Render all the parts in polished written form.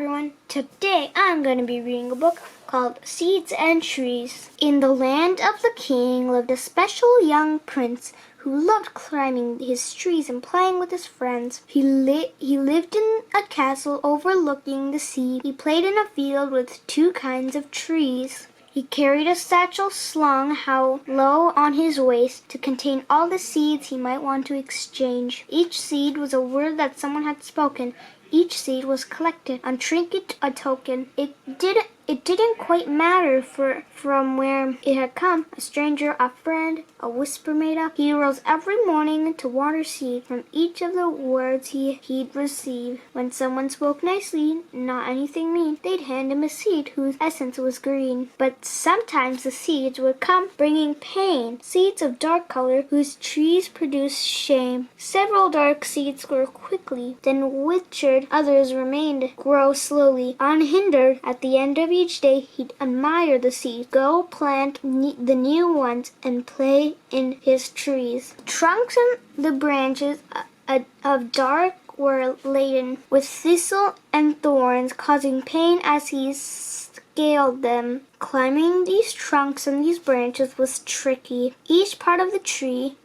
everyone. Today I'm going to be reading a book called Seeds and Trees. In the land of the king lived a special young prince who loved climbing his trees and playing with his friends. He lived in a castle overlooking the sea. He played in a field with two kinds of trees. He carried a satchel slung low on his waist to contain all the seeds he might want to exchange. Each seed was a word that someone had spoken. Each seed was collected, a trinket, a token. It didn't quite matter from where it had come, a stranger, a friend, a whisper made up. He rose every morning to water seed from each of the words he'd received. When someone spoke nicely, not anything mean, they'd hand him a seed whose essence was green. But sometimes the seeds would come bringing pain, seeds of dark color whose trees produced shame. Several dark seeds grew quickly, then withered. Others remained, grow slowly, unhindered. At the end of each day, he'd admire the seeds, go plant the new ones, and play in his trees. The trunks and the branches of dark were laden with thistle and thorns, causing pain as he scaled them. Climbing these trunks and these branches was tricky. Each part of the tree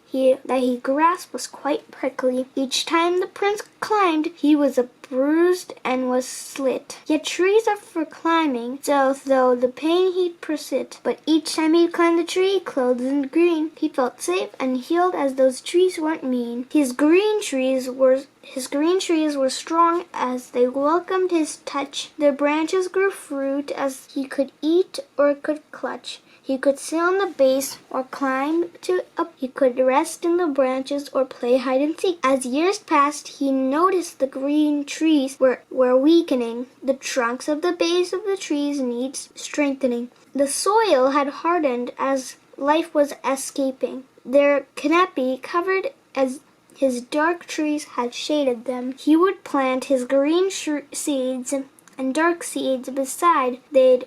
that he grasped was quite prickly. Each time the prince climbed, he was bruised and was slit. Yet trees are for climbing, so though the pain he'd persist, but each time he'd climb the tree, clothed in green, he felt safe and healed as those trees weren't mean. His green trees were strong as they welcomed his touch. Their branches grew fruit as he could eat or could clutch. He could sit on the base or climb up. He could rest in the branches or play hide and seek. As years passed, he noticed the green trees were weakening. The trunks of the base of the trees needed strengthening. The soil had hardened as life was escaping. Their canopy covered as his dark trees had shaded them. He would plant his green seeds and dark seeds beside. They'd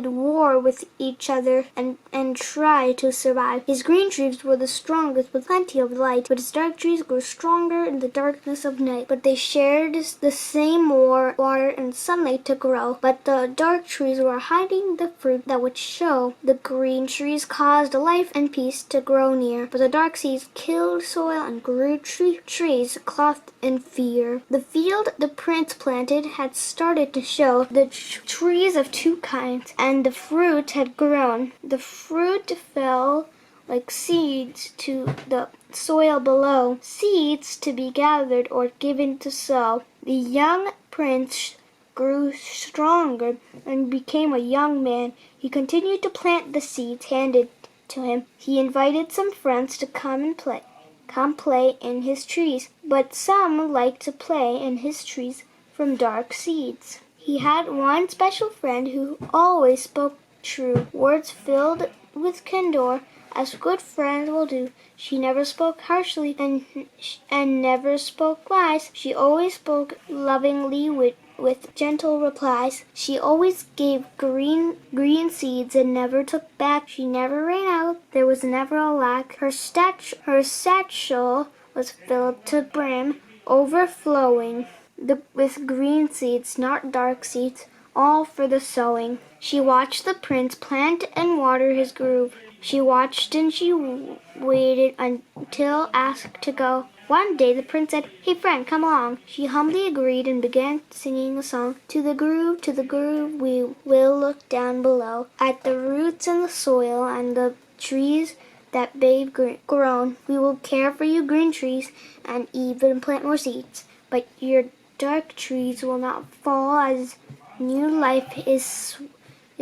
war with each other and try to survive. His green trees were the strongest with plenty of light, but his dark trees grew stronger in the darkness of night. But they shared the same water and sunlight to grow. But the dark trees were hiding the fruit that would show. The green trees caused life and peace to grow near, but the dark seeds killed soil and grew trees clothed in fear. The field the prince planted had started to show the trees of two kinds, and the fruit had grown. The fruit fell like seeds to the soil below, seeds to be gathered or given to sow. The young prince grew stronger and became a young man. He continued to plant the seeds handed to him. He invited some friends to come play in his trees, but some liked to play in his trees from dark seeds. He had one special friend who always spoke true, words filled with candor, as good friends will do. She never spoke harshly and never spoke lies. She always spoke lovingly with gentle replies. She always gave green seeds and never took back. She never ran out. There was never a lack. Her satchel was filled to brim, overflowing with green seeds, not dark seeds, all for the sowing. She watched the prince plant and water his grove. She watched and she waited until asked to go. One day the prince said, "Hey friend, come along." She humbly agreed and began singing a song. To the groove, we will look down below, at the roots and the soil and the trees that they've grown. We will care for you green trees and even plant more seeds. But your dark trees will not fall as new life is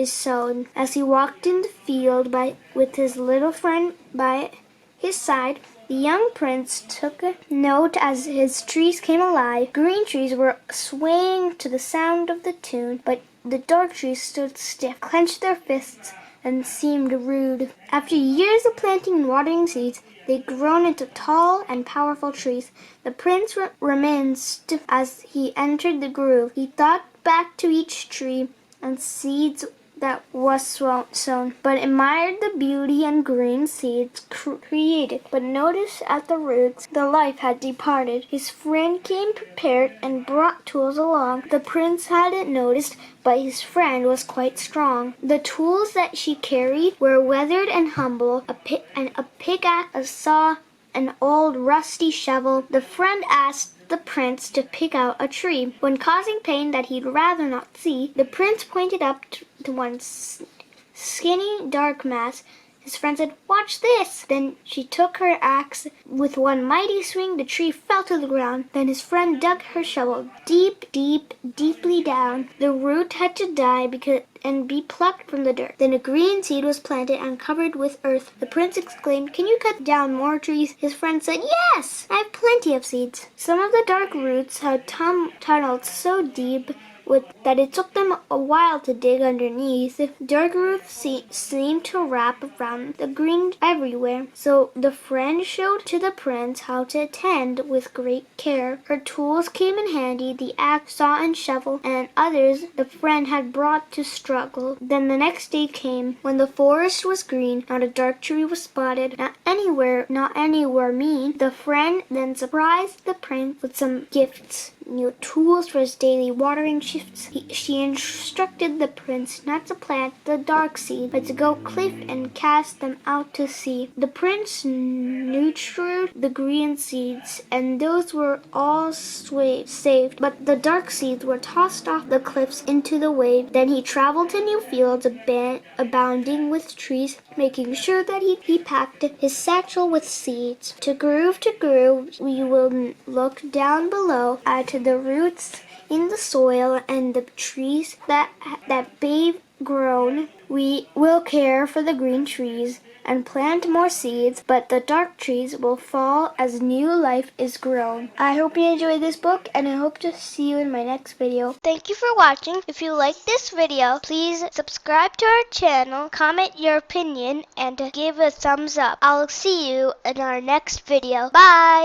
sown. As he walked in the field with his little friend by his side, the young prince took a note as his trees came alive. Green trees were swaying to the sound of the tune, but the dark trees stood stiff, clenched their fists, and seemed rude. After years of planting and watering seeds, they'd grown into tall and powerful trees. The prince remained stiff as he entered the grove. He thought back to each tree and seeds that was sown, but admired the beauty and green seeds created. But noticed at the roots the life had departed. His friend came prepared and brought tools along. The prince hadn't noticed, but his friend was quite strong. The tools that she carried were weathered and humble, a pickaxe, a saw, an old rusty shovel. The friend asked the prince to pick out a tree. When causing pain that he'd rather not see, the prince pointed up to one skinny, dark mass. His friend said, "Watch this!" Then she took her axe. With one mighty swing, the tree fell to the ground. Then his friend dug her shovel deeply down. The root had to die and be plucked from the dirt. Then a green seed was planted and covered with earth. The prince exclaimed, "Can you cut down more trees?" His friend said, "Yes, I have plenty of seeds." Some of the dark roots had tunneled so deep that it took them a while to dig underneath. Dark roots seemed to wrap around the green everywhere. So the friend showed to the prince how to tend with great care. Her tools came in handy, the axe, saw, and shovel, and others the friend had brought to struggle. Then the next day came, when the forest was green, not a dark tree was spotted, not anywhere mean. The friend then surprised the prince with some gifts. New tools for his daily watering shifts. She instructed the prince not to plant the dark seed, but to go cliff and cast them out to sea. The prince nurtured the green seeds, and those were all saved, but the dark seeds were tossed off the cliffs into the wave. Then he traveled to new fields abounding with trees, making sure that he packed his satchel with seeds. To groove, we will look down below at the roots in the soil and the trees that they've grown. We will care for the green trees and plant more seeds, but the dark trees will fall as new life is grown. I hope you enjoyed this book, and I hope to see you in my next video. Thank you for watching. If you like this video, please subscribe to our channel, comment your opinion, and give a thumbs up. I'll see you in our next video. Bye!